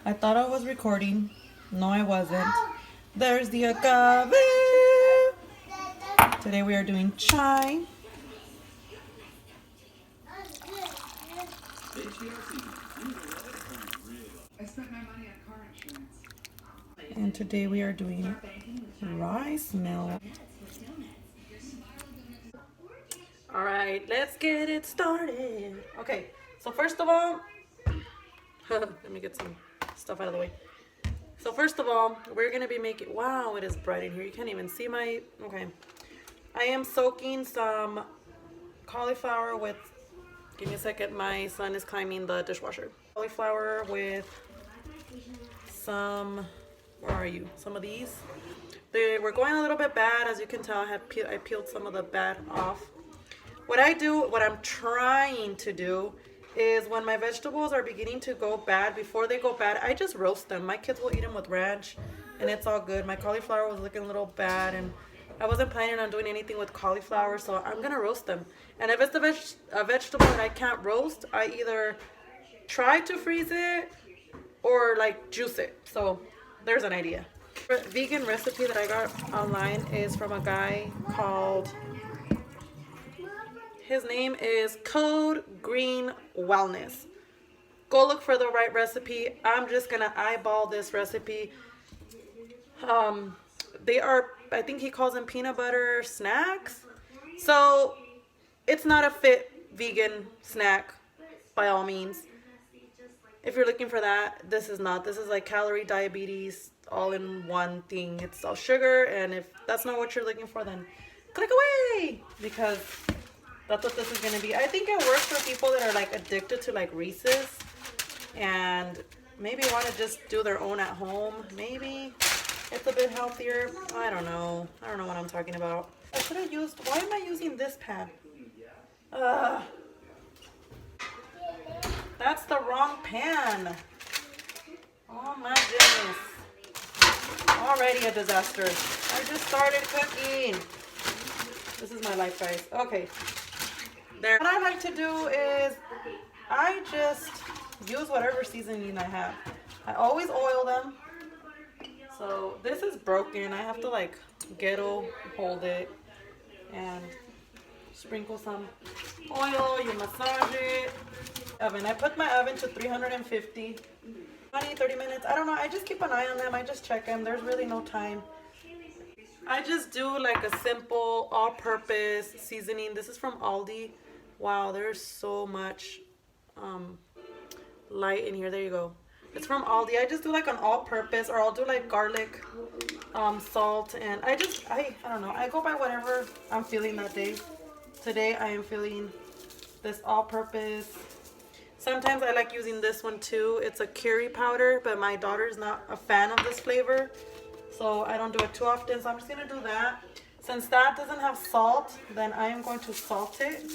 I thought I was recording. No, I wasn't. There's the agave. Today we are doing chai. And today we are doing rice milk. All right, let's get it started. Okay, so first of all, let me get some stuff out of the way. So first of all, we're gonna be making, wow, it is bright in here. You can't even see my, okay. I am soaking some cauliflower with, give me a second, my son is climbing the dishwasher. Cauliflower with some, where are you? Some of these. They were going a little bit bad, as you can tell. I peeled some of the bad off. What I'm trying to do is when my vegetables are beginning to go bad, before they go bad, I just roast them. My kids will eat them with ranch, and it's all good. My cauliflower was looking a little bad, and I wasn't planning on doing anything with cauliflower, so I'm gonna roast them. And if it's a vegetable that I can't roast, I either try to freeze it or like juice it. So there's an idea. The vegan recipe that I got online is from a guy called, his name is Code Green Wellness. Go look for the right recipe. I'm just gonna eyeball this recipe. They are, I think he calls them peanut butter snacks. So it's not a fit vegan snack by all means. If you're looking for that, this is not. This is like calorie diabetes all in one thing. It's all sugar, and if that's not what you're looking for, then click away, because that's what this is going to be. I think it works for people that are like addicted to like Reese's and maybe want to just do their own at home. Maybe it's a bit healthier. I don't know. I don't know what I'm talking about. I should have used, why am I using this pan? That's the wrong pan. Oh my goodness. Already a disaster. I just started cooking. This is my life, guys. Okay. There. What I like to do is I just use whatever seasoning I have. I always oil them. So this is broken. I have to like ghetto hold it and sprinkle some oil. You massage it. Oven. I put my oven to 350. 20, 30 minutes. I don't know. I just keep an eye on them. I just check them. There's really no time. I just do like a simple all-purpose seasoning. This is from Aldi. Wow, there's so much light in here. There you go. It's from Aldi. I just do like an all-purpose, or I'll do like garlic, salt, and I don't know. I go by whatever I'm feeling that day. Today I am feeling this all-purpose. Sometimes I like using this one too. It's a curry powder, but my daughter's not a fan of this flavor, so I don't do it too often. So I'm just gonna do that. Since that doesn't have salt, then I am going to salt it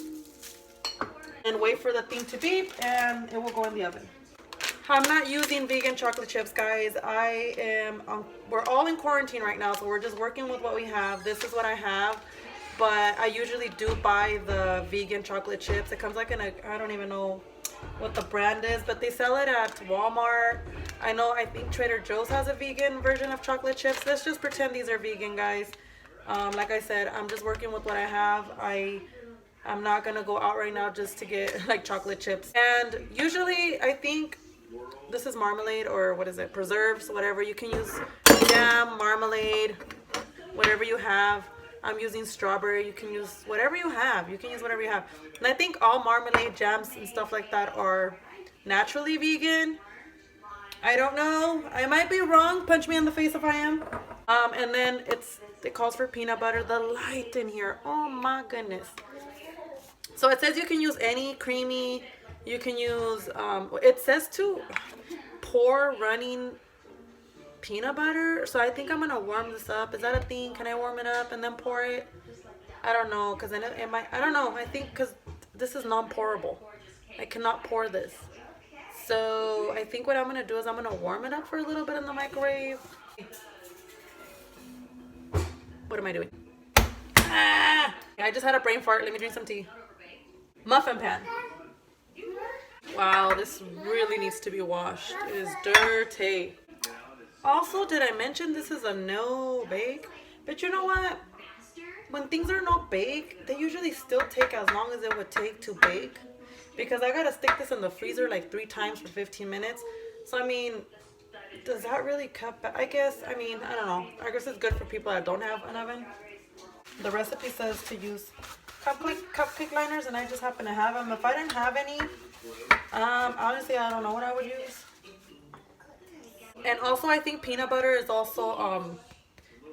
and wait for the thing to beep, and it will go in the oven. I'm not using vegan chocolate chips, guys. We're all in quarantine right now, so we're just working with what we have. This is what I have, but I usually do buy the vegan chocolate chips. It comes like in a, I don't even know what the brand is, but they sell it at Walmart. I think Trader Joe's has a vegan version of chocolate chips. Let's just pretend these are vegan, guys. Like I said, I'm just working with what I have. I'm not gonna go out right now just to get like chocolate chips. And usually I think this is marmalade, or what is it, preserves, whatever. You can use jam, marmalade, whatever you have. I'm using strawberry. You can use whatever you have. You can use whatever you have. And I think all marmalade, jams, and stuff like that are naturally vegan. I don't know. I might be wrong. Punch me in the face if I am. And then it calls for peanut butter. The light in here. Oh my goodness. So it says you can use any creamy. You can use, it says to pour running peanut butter. So I think I'm gonna warm this up. Is that a thing? Can I warm it up and then pour it? I don't know, because then it might, I don't know. I think because this is non-pourable, I cannot pour this. So I think what I'm gonna do is I'm gonna warm it up for a little bit in the microwave. What am I doing? I just had a brain fart. Let me drink some tea. Muffin pan. Wow, this really needs to be washed. It is dirty. Also, did I mention this is a no bake? But you know what? When things are no bake, they usually still take as long as it would take to bake. Because I gotta stick this in the freezer like 3 times for 15 minutes. So, I mean, does that really cut back? I guess, I mean, I don't know. I guess it's good for people that don't have an oven. The recipe says to use cupcake liners, and I just happen to have them. If I didn't have any, honestly, I don't know what I would use. And also, I think peanut butter is also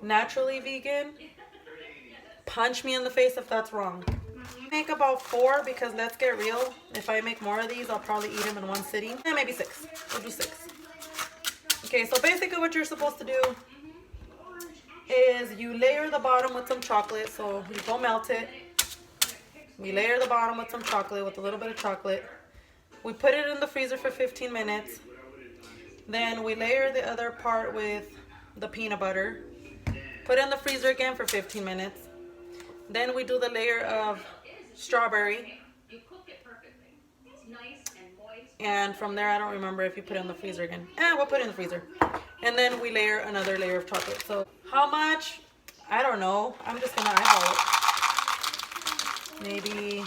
naturally vegan. Punch me in the face if that's wrong. Make about 4 because let's get real. If I make more of these, I'll probably eat them in one sitting. Maybe 6. We'll do 6. Okay, so basically what you're supposed to do is you layer the bottom with some chocolate. So you go melt it. We layer the bottom with some chocolate, with a little bit of chocolate. We put it in the freezer for 15 minutes. Then we layer the other part with the peanut butter. Put it in the freezer again for 15 minutes. Then we do the layer of strawberry. And from there, I don't remember if you put it in the freezer again. We'll put it in the freezer. And then we layer another layer of chocolate. So how much? I don't know. I'm just going to eyeball it. Maybe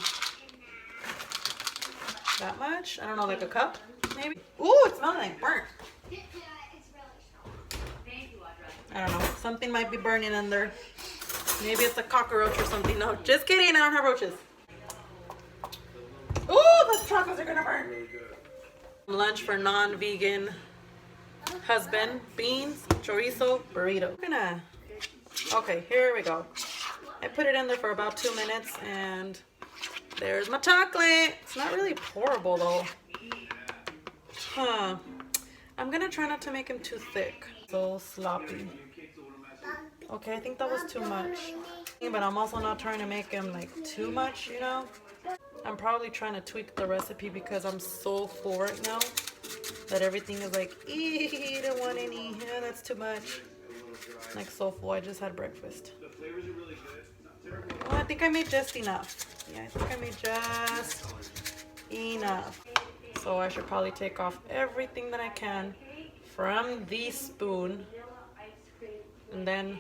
that much? I don't know, like a cup? Maybe. Ooh, it smells like burnt. I don't know. Something might be burning in there. Maybe it's a cockroach or something. No, just kidding. I don't have roaches. Ooh, the chocolates are gonna burn. Lunch for non-vegan husband. Beans, chorizo, burrito. Okay, here we go. I put it in there for about 2 minutes and there's my chocolate. It's not really pourable though. I'm gonna try not to make him too thick. So sloppy. Okay, I think that was too much. But I'm also not trying to make him like too much, you know? I'm probably trying to tweak the recipe because I'm so full right now that everything is like, I don't want any. Yeah, that's too much. Like so full. I just had breakfast. Oh, I think I made just enough. Yeah, I think I made just enough. So I should probably take off everything that I can from the spoon and then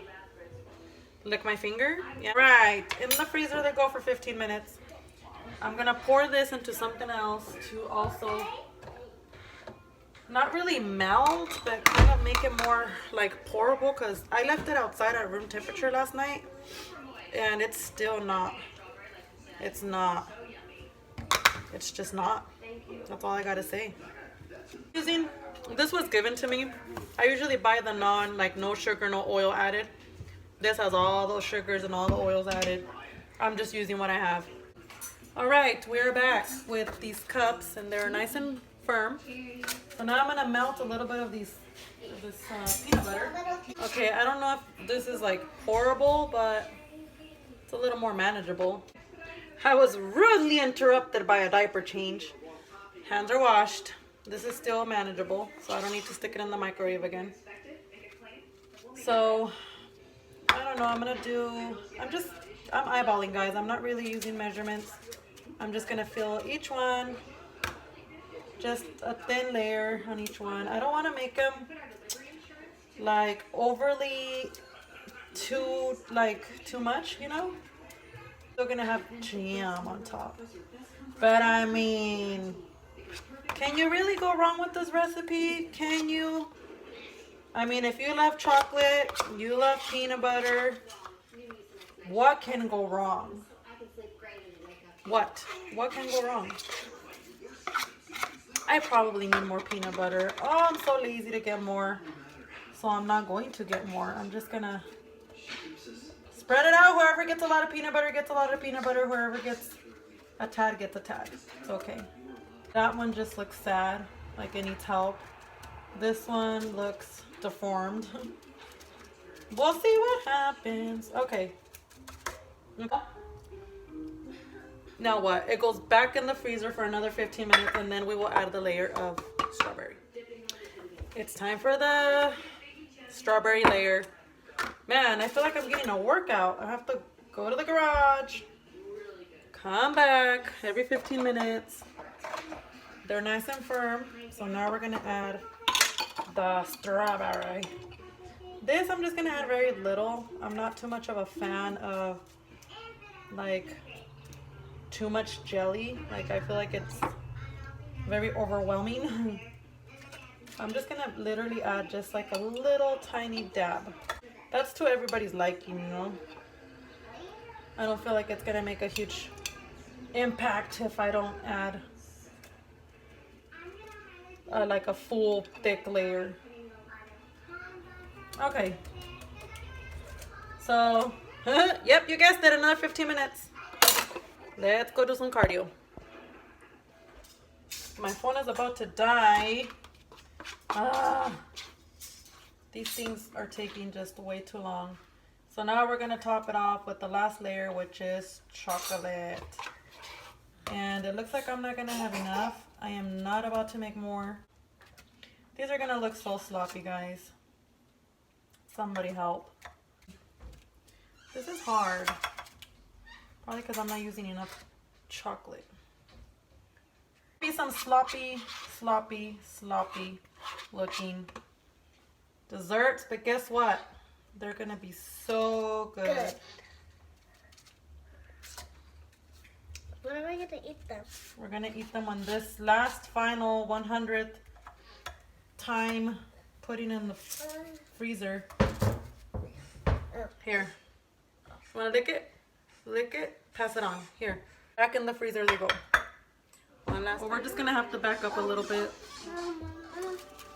lick my finger. Yeah. Right, in the freezer they go for 15 minutes. I'm gonna pour this into something else to also not really melt, but kind of make it more like pourable, because I left it outside at room temperature last night and it's still not. It's just not. That's all I gotta say. This was given to me. I usually buy the no sugar, no oil added. This has all those sugars and all the oils added. I'm just using what I have. All right, we're back with these cups and they're nice and firm. So now I'm gonna melt a little bit of this peanut butter. Okay, I don't know if this is like horrible, but it's a little more manageable. I was rudely interrupted by a diaper change. Hands are washed. This is still manageable, so I don't need to stick it in the microwave again. So, I don't know, I'm eyeballing, guys. I'm not really using measurements. I'm just gonna fill each one, just a thin layer on each one. I don't wanna make them like overly too much, you know? Still gonna have jam on top. But I mean, can you really go wrong with this recipe? Can you? I mean, if you love chocolate, you love peanut butter, what can go wrong? What can go wrong? I probably need more peanut butter. Oh, I'm so lazy to get more, so I'm not going to get more. I'm just gonna spread it out. Whoever gets a lot of peanut butter gets a lot of peanut butter. Whoever gets a tad gets a tad. It's okay. That one just looks sad, like it needs help. This one looks deformed. We'll see what happens. Okay. Now what? It goes back in the freezer for another 15 minutes and then we will add the layer of strawberry. It's time for the strawberry layer. Man, I feel like I'm getting a workout. I have to go to the garage, come back every 15 minutes, They're nice and firm. So now we're gonna add the strawberry. This I'm just gonna add very little. I'm not too much of a fan of like too much jelly. Like I feel like it's very overwhelming. I'm just gonna literally add just like a little tiny dab. That's to everybody's liking, you know. I don't feel like it's gonna make a huge impact if I don't add like a full thick layer. Okay. So, yep, you guessed it, another 15 minutes. Let's go do some cardio. My phone is about to die. These things are taking just way too long. So now we're gonna top it off with the last layer, which is chocolate. And it looks like I'm not gonna have enough. I am not about to make more. These are gonna look so sloppy, guys. Somebody help. This is hard. Probably because I'm not using enough chocolate. Be some sloppy looking desserts, but guess what? They're gonna be so good. When am I gonna eat them? We're gonna eat them on this last final 100th time putting in the freezer. Here. Wanna lick it? Lick it, pass it on. Here. Back in the freezer they go. One last well, we're just gonna have to back up a little bit.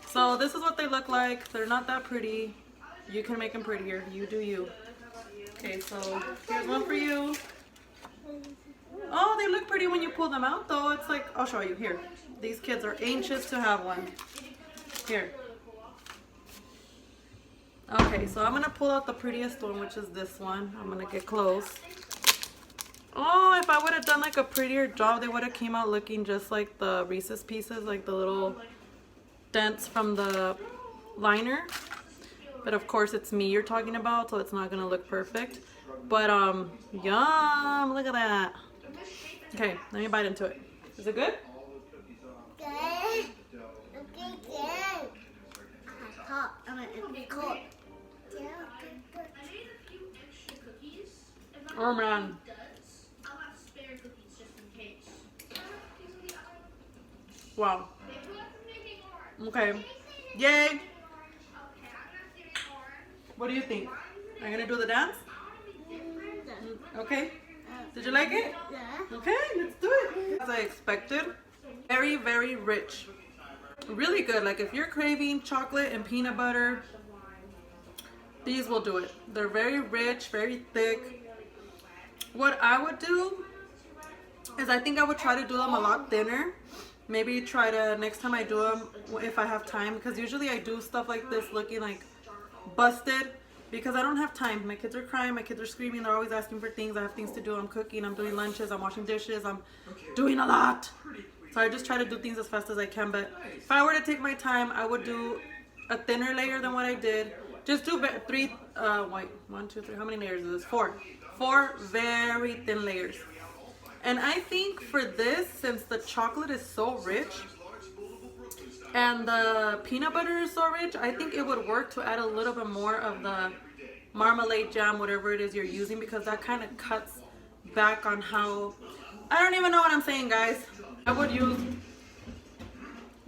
So this is what they look like. They're not that pretty. You can make them prettier. You do you. Okay, so here's one for you. Oh, they look pretty when you pull them out though. It's like, I'll show you. Here. These kids are anxious to have one. Here. Okay, so I'm gonna pull out the prettiest one, which is this one. I'm gonna get close. Oh, if I would have done like a prettier job, they would have came out looking just like the Reese's Pieces, like the little dents from the liner. But of course it's me you're talking about, so it's not gonna look perfect. But yum, look at that. Okay, let me bite into it. Is it good? Good. Okay, good. Hot. I mean, it's cold. Oh man. Wow. Okay. Yay. What do you think? Are you gonna do the dance? Okay. Did you like it? Yeah. Okay, let's do it. As I expected, very, very rich. Really good. Like if you're craving chocolate and peanut butter, these will do it. They're very rich, very thick. What I would do is I think I would try to do them a lot thinner. Maybe try to, next time I do them, if I have time, because usually I do stuff like this looking like busted because I don't have time. My kids are crying, my kids are screaming, they're always asking for things. I have things to do. I'm cooking, I'm doing lunches, I'm washing dishes, I'm doing a lot. So I just try to do things as fast as I can. But if I were to take my time, I would do a thinner layer than what I did. Just do three, wait, 1, 2, 3, how many layers is this? 4 very thin layers. And I think for this, since the chocolate is so rich and the peanut butter is so rich, I think it would work to add a little bit more of the marmalade jam, whatever it is you're using, because that kind of cuts back on how, I don't even know what I'm saying, guys. I would use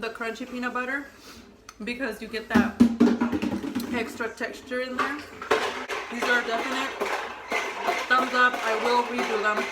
the crunchy peanut butter because you get that extra texture in there. These are definite thumbs up. I will redo them.